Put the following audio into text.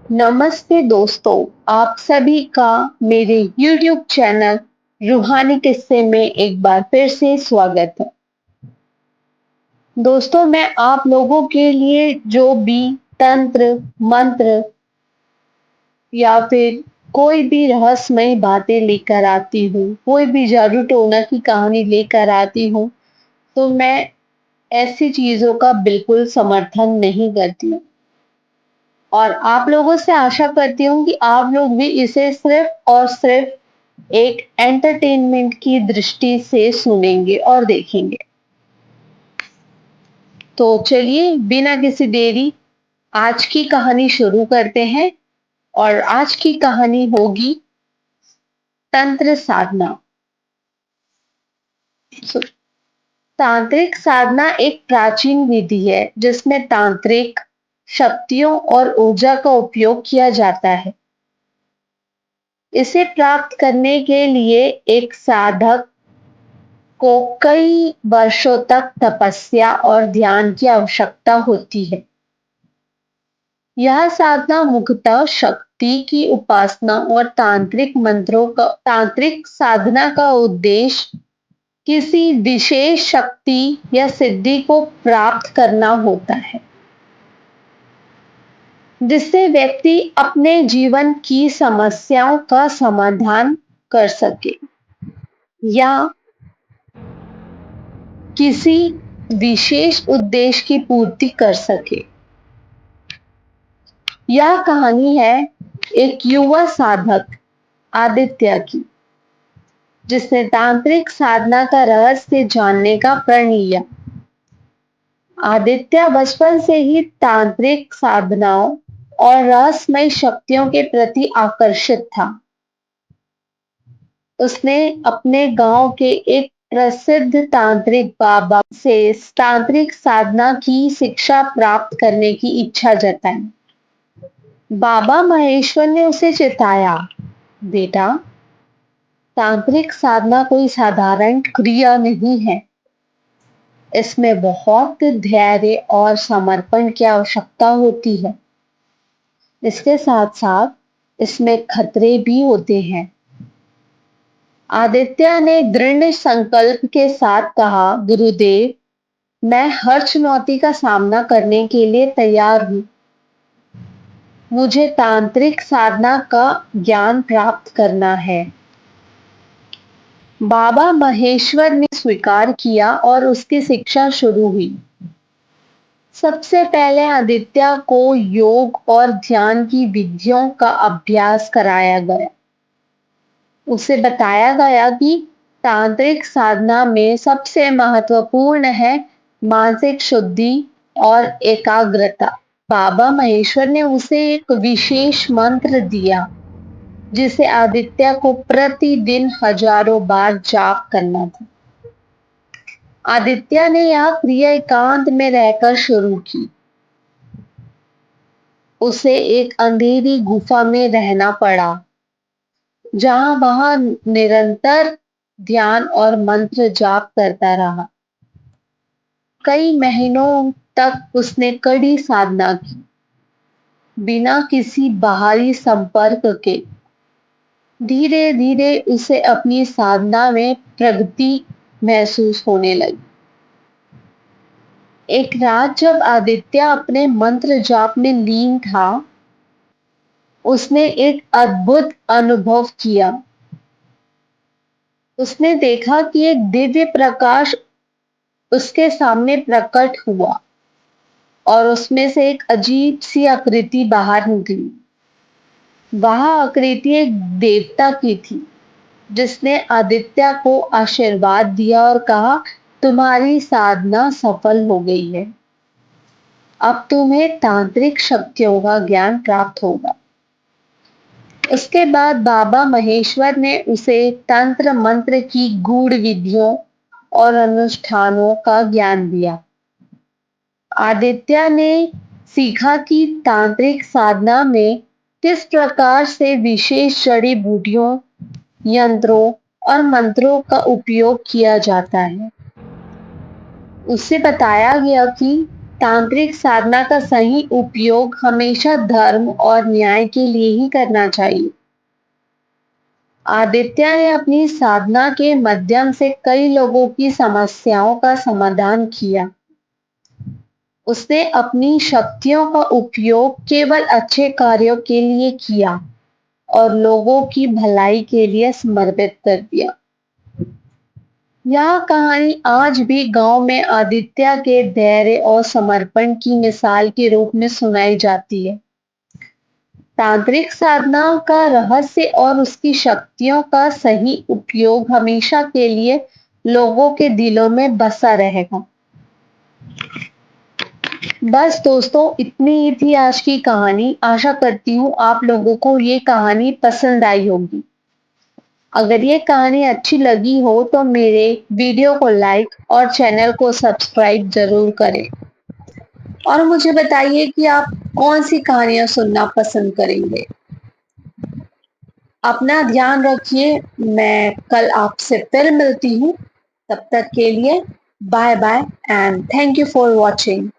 नमस्ते दोस्तों, आप सभी का मेरे YouTube चैनल रूहानी किस्से में एक बार फिर से स्वागत है। दोस्तों, मैं आप लोगों के लिए जो भी तंत्र, मंत्र या फिर कोई भी रहस्यमय बातें लेकर आती हूँ, कोई भी जादू टोना की कहानी लेकर आती हूँ, तो मैं ऐसी चीजों का बिल्कुल समर्थन नहीं करती हूँ। और आप लोगों से आशा करती हूँ कि आप लोग भी इसे सिर्फ और सिर्फ एक एंटरटेनमेंट की दृष्टि से सुनेंगे और देखेंगे। तो चलिए बिना किसी देरी आज की कहानी शुरू करते हैं। और आज की कहानी होगी तंत्र साधना। सो, तांत्रिक साधना एक प्राचीन विधि है जिसमें तांत्रिक शक्तियों और ऊर्जा का उपयोग किया जाता है। इसे प्राप्त करने के लिए एक साधक को कई वर्षों तक तपस्या और ध्यान की आवश्यकता होती है। यह साधना मुख्यतः शक्ति की उपासना और तांत्रिक साधना का उद्देश्य किसी विशेष शक्ति या सिद्धि को प्राप्त करना होता है, जिससे व्यक्ति अपने जीवन की समस्याओं का समाधान कर सके या किसी विशेष उद्देश्य की पूर्ति कर सके। यह कहानी है एक युवा साधक आदित्य की, जिसने तांत्रिक साधना का रहस्य जानने का प्रण लिया। आदित्य बचपन से ही तांत्रिक साधनाओं और रहस्यमय शक्तियों के प्रति आकर्षित था। उसने अपने गांव के एक प्रसिद्ध तांत्रिक बाबा से तांत्रिक साधना की शिक्षा प्राप्त करने की इच्छा जताई। बाबा महेश्वर ने उसे चिताया, बेटा, तांत्रिक साधना कोई साधारण क्रिया नहीं है। इसमें बहुत धैर्य और समर्पण की आवश्यकता होती है। इसके साथ साथ इसमें खतरे भी होते हैं। आदित्य ने दृढ़ संकल्प के साथ कहा, गुरुदेव, मैं हर चुनौती का सामना करने के लिए तैयार हूँ। मुझे तांत्रिक साधना का ज्ञान प्राप्त करना है। बाबा महेश्वर ने स्वीकार किया और उसकी शिक्षा शुरू हुई। सबसे पहले आदित्य को योग और ध्यान की विधियों का अभ्यास कराया गया। उसे बताया गया कि तांत्रिक साधना में सबसे महत्वपूर्ण है मानसिक शुद्धि और एकाग्रता। बाबा महेश्वर ने उसे एक विशेष मंत्र दिया, जिसे आदित्य को प्रतिदिन हजारों बार जाप करना था। आदित्य ने यह क्रिया एकांत में रहकर शुरू की। उसे एक अंधेरी गुफा में रहना पड़ा, जहां वह निरंतर ध्यान और मंत्र जाप करता रहा। कई महीनों तक उसने कड़ी साधना की, बिना किसी बाहरी संपर्क के। धीरे धीरे उसे अपनी साधना में प्रगति महसूस होने लगी। एक रात जब आदित्य अपने मंत्र जाप में लीन था, उसने एक अद्भुत अनुभव किया। उसने देखा कि एक दिव्य प्रकाश उसके सामने प्रकट हुआ और उसमें से एक अजीब सी आकृति बाहर निकली। वह आकृति एक देवता की थी, जिसने आदित्य को आशीर्वाद दिया और कहा, तुम्हारी साधना सफल हो गई है। अब तुम्हें तांत्रिक शक्तियों का ज्ञान प्राप्त होगा। उसके बाद बाबा महेश्वर ने उसे तंत्र मंत्र की गूढ़ विधियों और अनुष्ठानों का ज्ञान दिया। आदित्य ने सीखा कि तांत्रिक साधना में किस प्रकार से विशेष जड़ी बूटियों, यंत्रों और मंत्रों का उपयोग किया जाता है। उसे बताया गया कि तांत्रिक साधना का सही उपयोग हमेशा धर्म और न्याय के लिए ही करना चाहिए। आदित्य ने अपनी साधना के माध्यम से कई लोगों की समस्याओं का समाधान किया। उसने अपनी शक्तियों का उपयोग केवल अच्छे कार्यों के लिए किया और लोगों की भलाई के लिए समर्पित कर दिया। यह कहानी आज भी गांव में आदित्य के धैर्य और समर्पण की मिसाल के रूप में सुनाई जाती है। तांत्रिक साधना का रहस्य और उसकी शक्तियों का सही उपयोग हमेशा के लिए लोगों के दिलों में बसा रहेगा। बस दोस्तों, इतनी ही थी आज की कहानी। आशा करती हूँ आप लोगों को ये कहानी पसंद आई होगी। अगर ये कहानी अच्छी लगी हो तो मेरे वीडियो को लाइक और चैनल को सब्सक्राइब जरूर करें और मुझे बताइए कि आप कौन सी कहानियां सुनना पसंद करेंगे। अपना ध्यान रखिए। मैं कल आपसे फिर मिलती हूँ। तब तक के लिए bye bye and thank you for watching.